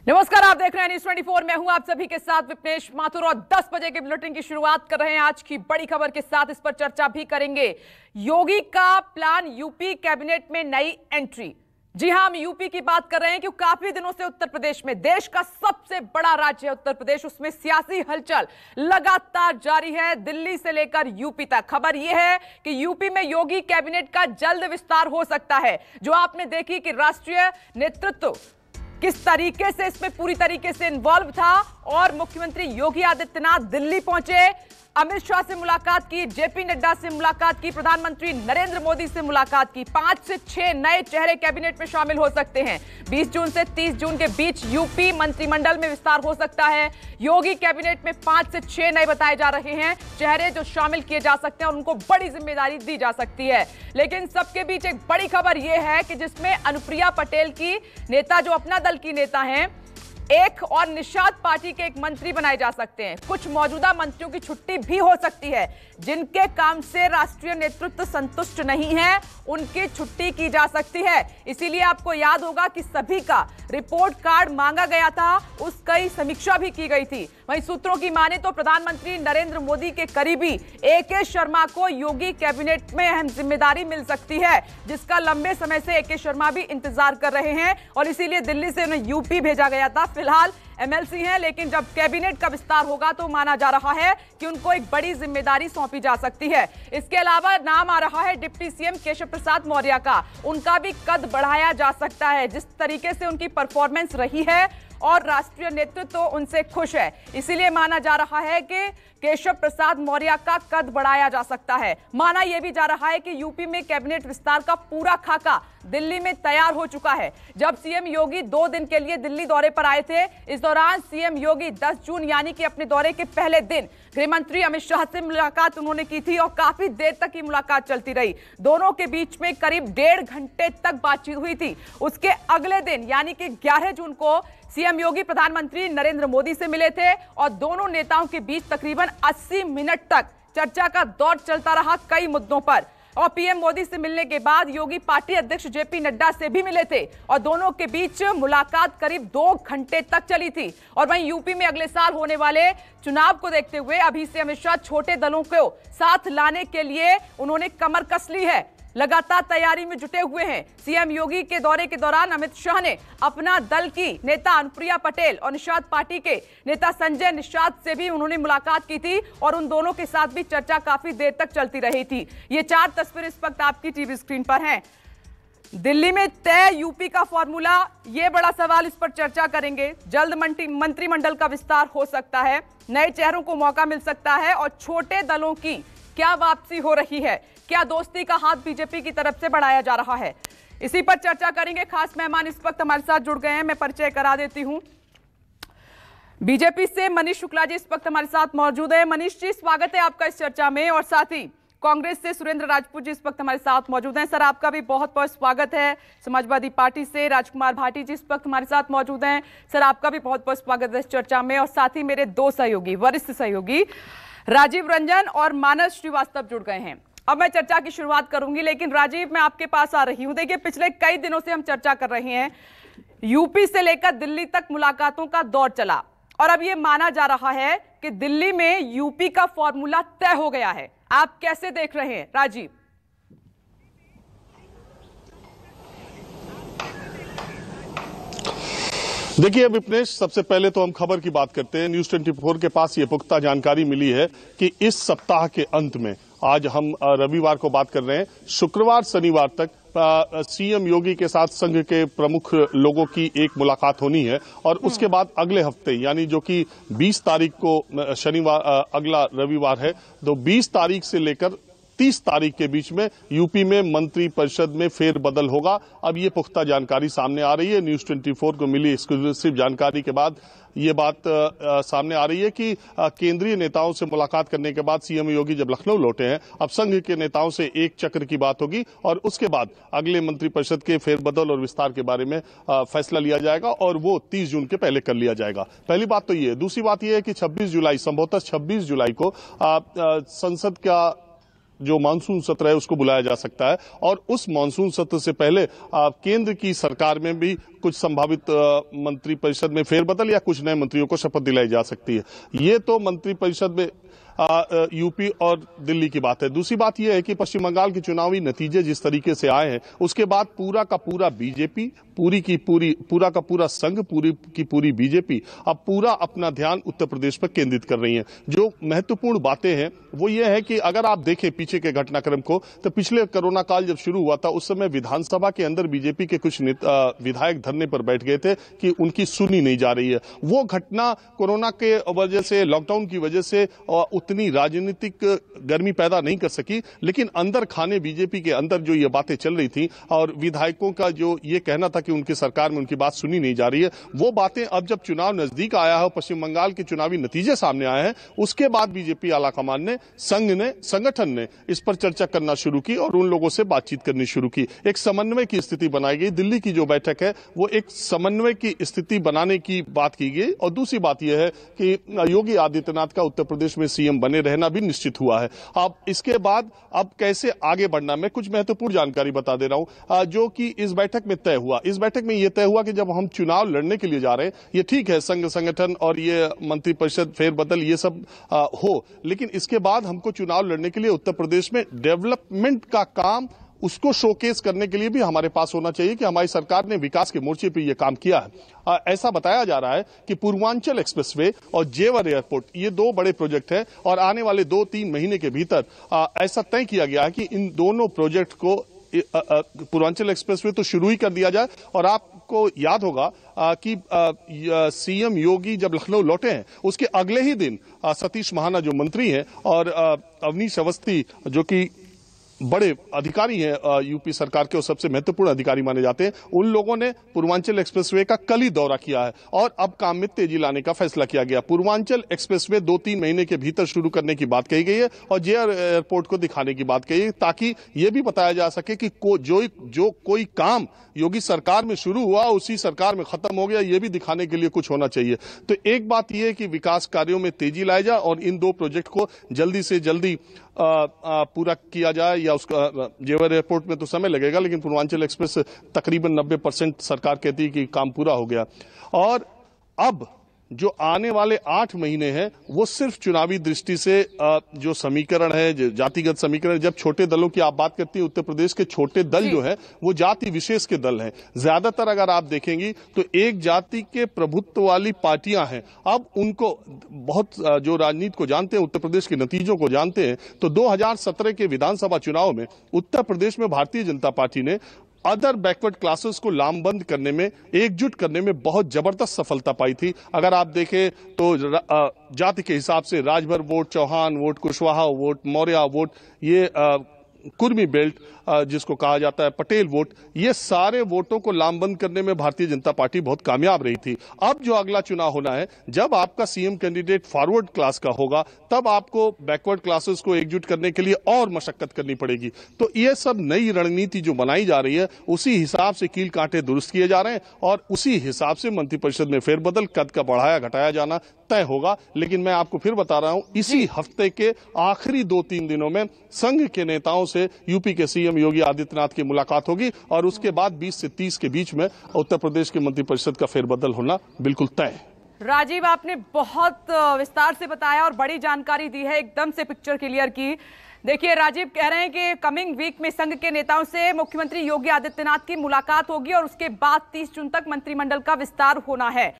नमस्कार, आप देख रहे हैं न्यूज़ 24। मैं हूं आप सभी के साथ विपनेश माथुर और 10 बजे के बुलेटिन की शुरुआत कर रहे हैं आज की बड़ी खबर के साथ। इस पर चर्चा भी करेंगे। योगी का प्लान, यूपी कैबिनेट में नई एंट्री। जी हां, हम यूपी की बात कर रहे हैं क्योंकि काफी दिनों से उत्तर प्रदेश में, देश का सबसे बड़ा राज्य है उत्तर प्रदेश, उसमें सियासी हलचल लगातार जारी है, दिल्ली से लेकर यूपी तक। खबर यह है कि यूपी में योगी कैबिनेट का जल्द विस्तार हो सकता है। जो आपने देखी कि राष्ट्रीय नेतृत्व किस तरीके से इसमें पूरी तरीके से इन्वॉल्व था और मुख्यमंत्री योगी आदित्यनाथ दिल्ली पहुंचे, अमित शाह से मुलाकात की, जेपी नड्डा से मुलाकात की, प्रधानमंत्री नरेंद्र मोदी से मुलाकात की। 5 से 6 नए चेहरे कैबिनेट में शामिल हो सकते हैं। 20 जून से 30 जून के बीच यूपी मंत्रिमंडल में विस्तार हो सकता है। योगी कैबिनेट में 5 से 6 नए बताए जा रहे हैं चेहरे जो शामिल किए जा सकते हैं और उनको बड़ी जिम्मेदारी दी जा सकती है। लेकिन सबके बीच एक बड़ी खबर यह है कि जिसमें अनुप्रिया पटेल की नेता, जो अपना दल की नेता हैं, एक और निषाद पार्टी के एक मंत्री बनाए जा सकते हैं। कुछ मौजूदा मंत्रियों की छुट्टी भी हो सकती है। जिनके काम से राष्ट्रीय नेतृत्व संतुष्ट नहीं है उनकी छुट्टी की जा सकती है। इसीलिए आपको याद होगा कि सभी का रिपोर्ट कार्ड मांगा गया था, उसकी समीक्षा भी की गई थी। वहीं सूत्रों की माने तो प्रधानमंत्री नरेंद्र मोदी के करीबी ए.के. शर्मा को योगी कैबिनेट में अहम जिम्मेदारी मिल सकती है, जिसका लंबे समय से ए.के. शर्मा भी इंतजार कर रहे हैं और इसीलिए दिल्ली से उन्हें यूपी भेजा गया था। फिलहाल एमएलसी हैं, लेकिन जब कैबिनेट का विस्तार होगा तो माना जा रहा है कि उनको एक बड़ी जिम्मेदारी सौंपी जा सकती है। इसके अलावा नाम आ रहा है डिप्टी सीएम केशव प्रसाद मौर्य का। उनका भी कद बढ़ाया जा सकता है। जिस तरीके से उनकी परफॉर्मेंस रही है और राष्ट्रीय नेतृत्व तो उनसे खुश है, इसीलिए माना जा रहा है कि केशव प्रसाद मौर्य का कद बढ़ाया जा सकता है। माना यह भी जा रहा है कि यूपी में कैबिनेट विस्तार का पूरा खाका दिल्ली में तैयार हो चुका है। जब सीएम योगी 2 दिन के लिए दिल्ली दौरे पर आए थे, इस दौरान सीएम योगी 10 जून यानी कि अपने दौरे के पहले दिन गृहमंत्री अमित शाह से मुलाकात उन्होंने की थी और काफी देर तक की मुलाकात चलती रही। दोनों के बीच में करीब 1.5 घंटे तक बातचीत हुई थी। उसके अगले दिन यानी कि 11 जून को सीएम योगी प्रधानमंत्री नरेंद्र मोदी से मिले थे और दोनों नेताओं के बीच तकरीबन 80 मिनट तक चर्चा का दौर चलता रहा कई मुद्दों पर। और पीएम मोदी से मिलने के बाद योगी पार्टी अध्यक्ष जेपी नड्डा से भी मिले थे और दोनों के बीच मुलाकात करीब 2 घंटे तक चली थी। और वहीं यूपी में अगले साल होने वाले चुनाव को देखते हुए अभी से अमित शाह छोटे दलों को साथ लाने के लिए उन्होंने कमर कस ली है, लगातार तैयारी में जुटे हुए हैं। सीएम योगी के दौरे के दौरान अमित शाह ने अपना दल की नेता अनुप्रिया पटेल और निषाद पार्टी के नेता संजय निषाद से भी उन्होंने मुलाकात की थी और उन दोनों के साथ भी चर्चा काफी देर तक चलती रही थी। ये 4 तस्वीरें इस वक्त आपकी टीवी स्क्रीन पर हैं। दिल्ली में तय यूपी का फॉर्मूला, ये बड़ा सवाल, इस पर चर्चा करेंगे। जल्द मंत्रिमंडल का विस्तार हो सकता है, नए चेहरों को मौका मिल सकता है और छोटे दलों की क्या वापसी हो रही है, क्या दोस्ती का हाथ बीजेपी की तरफ से बढ़ाया जा रहा है, इसी पर चर्चा करेंगे। खास मेहमान इस वक्त हमारे साथ जुड़ गए हैं, मैं परिचय करा देती हूं। बीजेपी से मनीष शुक्ला जी इस वक्त हमारे साथ मौजूद है। मनीष जी, स्वागत है आपका इस चर्चा में। और साथ ही कांग्रेस से सुरेंद्र राजपूत जी इस वक्त हमारे साथ मौजूद हैं। सर, आपका भी बहुत बहुत स्वागत है। समाजवादी पार्टी से राजकुमार भाटी जी इस वक्त हमारे साथ मौजूद हैं। सर, आपका भी बहुत बहुत स्वागत है इस चर्चा में। और साथ ही मेरे 2 सहयोगी, वरिष्ठ सहयोगी राजीव रंजन और मानस श्रीवास्तव जुड़ गए हैं। अब मैं चर्चा की शुरुआत करूंगी, लेकिन राजीव, मैं आपके पास आ रही हूं। देखिए, पिछले कई दिनों से हम चर्चा कर रहे हैं, यूपी से लेकर दिल्ली तक मुलाकातों का दौर चला और अब यह माना जा रहा है कि दिल्ली में यूपी का फॉर्मूला तय हो गया है। आप कैसे देख रहे हैं राजीव? देखिए विपनेश, सबसे पहले तो हम खबर की बात करते हैं। न्यूज़ 24 के पास ये पुख्ता जानकारी मिली है कि इस सप्ताह के अंत में, आज हम रविवार को बात कर रहे हैं, शुक्रवार शनिवार तक सीएम योगी के साथ संघ के प्रमुख लोगों की एक मुलाकात होनी है और उसके बाद अगले हफ्ते यानी जो कि 20 तारीख को शनिवार, अगला रविवार है, तो 20 तारीख से लेकर 30 तारीख के बीच में यूपी में मंत्री परिषद में फेरबदल होगा। अब ये पुख्ता जानकारी सामने आ रही है। न्यूज़ 24 को मिली एक्सक्लूसिव जानकारी के बाद ये बात सामने आ रही है कि केंद्रीय नेताओं से मुलाकात करने के बाद सीएम योगी जब लखनऊ लौटे हैं, अब संघ के नेताओं से एक चक्र की बात होगी और उसके बाद अगले मंत्रिपरिषद के फेरबदल और विस्तार के बारे में फैसला लिया जाएगा और वो 30 जून के पहले कर लिया जाएगा। पहली बात तो ये है। दूसरी बात यह है कि 26 जुलाई, संभवतः 26 जुलाई को संसद का जो मानसून सत्र है उसको बुलाया जा सकता है और उस मानसून सत्र से पहले केंद्र की सरकार में भी कुछ संभावित मंत्रिपरिषद में फेरबदल या कुछ नए मंत्रियों को शपथ दिलाई जा सकती है। ये तो मंत्रिपरिषद में यूपी और दिल्ली की बात है। दूसरी बात यह है कि पश्चिम बंगाल के चुनावी नतीजे जिस तरीके से आए हैं उसके बाद पूरा का पूरा बीजेपी, पूरा का पूरा संघ, पूरी की पूरी बीजेपी अब पूरा अपना ध्यान उत्तर प्रदेश पर केंद्रित कर रही है। जो महत्वपूर्ण बातें हैं वो ये है कि अगर आप देखें पीछे के घटनाक्रम को तो पिछले कोरोना काल जब शुरू हुआ था उस समय विधानसभा के अंदर बीजेपी के कुछ विधायक धरने पर बैठ गए थे कि उनकी सुनी नहीं जा रही है। वो घटना कोरोना के वजह से, लॉकडाउन की वजह से उतनी राजनीतिक गर्मी पैदा नहीं कर सकी, लेकिन अंदर खाने बीजेपी के अंदर जो ये बातें चल रही थी और विधायकों का जो ये कहना था कि उनकी सरकार में उनकी बात सुनी नहीं जा रही है, वो बातें अब जब चुनाव नजदीक आया है, पश्चिम बंगाल के चुनावी नतीजे सामने आए हैं, उसके बाद बीजेपी आलाकमान ने, संघ ने, संगठन ने इस पर चर्चा करना शुरू की और उन लोगों से बातचीत करनी शुरू की। एक समन्वय की स्थिति बनाई गई। दिल्ली की जो बैठक है वो एक समन्वय की स्थिति बनाने की बात की गई और दूसरी बात यह है कि योगी आदित्यनाथ का उत्तर प्रदेश में सीएम बने रहना भी निश्चित हुआ है। अब इसके बाद अब कैसे आगे बढ़ना, मैं कुछ महत्वपूर्ण जानकारी बता दे रहा हूं जो कि इस बैठक में तय हुआ। इस बैठक में यह तय हुआ कि जब हम चुनाव लड़ने के लिए जा रहे हैं, ये ठीक है संघ संगठन और ये मंत्रिपरिषद फेरबदल ये सब हो, लेकिन इसके बाद हमको चुनाव लड़ने के लिए उत्तर प्रदेश में डेवलपमेंट का काम उसको शोकेस करने के लिए भी हमारे पास होना चाहिए कि हमारी सरकार ने विकास के मोर्चे पर यह काम किया है। ऐसा बताया जा रहा है कि पूर्वांचल एक्सप्रेसवे और जेवर एयरपोर्ट ये दो बड़े प्रोजेक्ट हैं और आने वाले 2-3 महीने के भीतर ऐसा तय किया गया है कि इन दोनों प्रोजेक्ट को पूर्वांचल एक्सप्रेसवे तो शुरू ही कर दिया जाए। और आपको याद होगा कि सीएम योगी जब लखनऊ लौटे हैं उसके अगले ही दिन सतीश महाना जो मंत्री हैं और अवनीश अवस्थी जो कि बड़े अधिकारी हैं यूपी सरकार के और सबसे महत्वपूर्ण अधिकारी माने जाते हैं, उन लोगों ने पूर्वांचल एक्सप्रेसवे का कल ही दौरा किया है और अब काम में तेजी लाने का फैसला किया गया। पूर्वांचल एक्सप्रेसवे 2-3 महीने के भीतर शुरू करने की बात कही गई है और जेआर एयरपोर्ट को दिखाने की बात कही है ताकि यह भी बताया जा सके कि जो कोई काम योगी सरकार में शुरू हुआ उसी सरकार में खत्म हो गया, यह भी दिखाने के लिए कुछ होना चाहिए। तो एक बात यह है कि विकास कार्यों में तेजी लाई जाए और इन दो प्रोजेक्ट को जल्दी से जल्दी पूरा किया जाए या उसका जेवर एयरपोर्ट में तो समय लगेगा, लेकिन पूर्वांचल एक्सप्रेस तकरीबन 90% सरकार कहती है कि काम पूरा हो गया। और अब जो आने वाले 8 महीने हैं वो सिर्फ चुनावी दृष्टि से जो समीकरण है, जातिगत समीकरण, जब छोटे दलों की आप बात करती है, उत्तर प्रदेश के छोटे दल जो है वो जाति विशेष के दल हैं। ज्यादातर अगर आप देखेंगी तो एक जाति के प्रभुत्व वाली पार्टियां हैं। अब उनको बहुत जो राजनीति को जानते हैं, उत्तर प्रदेश के नतीजों को जानते हैं, तो 2017 के विधानसभा चुनाव में उत्तर प्रदेश में भारतीय जनता पार्टी ने अदर बैकवर्ड क्लासेस को लामबंद करने में, एकजुट करने में बहुत जबरदस्त सफलता पाई थी। अगर आप देखें तो जाति के हिसाब से Rajbhar vote, Chauhan vote, Kushwaha vote, Maurya vote, ये कुर्मी बेल्ट जिसको कहा जाता है पटेल वोट, ये सारे वोटों को लामबंद करने में भारतीय जनता पार्टी बहुत कामयाब रही थी। अब जो अगला चुनाव होना है, जब आपका सीएम कैंडिडेट फॉरवर्ड क्लास का होगा तब आपको बैकवर्ड क्लासेस को एकजुट करने के लिए और मशक्कत करनी पड़ेगी। तो ये सब नई रणनीति जो बनाई जा रही है उसी हिसाब से कील कांटे दुरुस्त किए जा रहे हैं और उसी हिसाब से मंत्रिपरिषद में फेरबदल, कद का बढ़ाया घटाया जाना तय होगा। लेकिन मैं आपको फिर बता रहा हूं, इसी हफ्ते के आखिरी 2-3 दिनों में संघ के नेताओं से यूपी के सीएम योगी आदित्यनाथ की मुलाकात होगी और उसके बाद 20 से 30 के बीच में उत्तर प्रदेश के मंत्रिपरिषद का फेरबदल होना बिल्कुल तय है। राजीव, आपने बहुत विस्तार से बताया और बड़ी जानकारी दी है, एकदम से पिक्चर क्लियर की। देखिए, राजीव कह रहे हैं कि कमिंग वीक में संघ के नेताओं से मुख्यमंत्री योगी आदित्यनाथ की मुलाकात होगी और उसके बाद 30 जून तक मंत्रिमंडल का विस्तार होना है।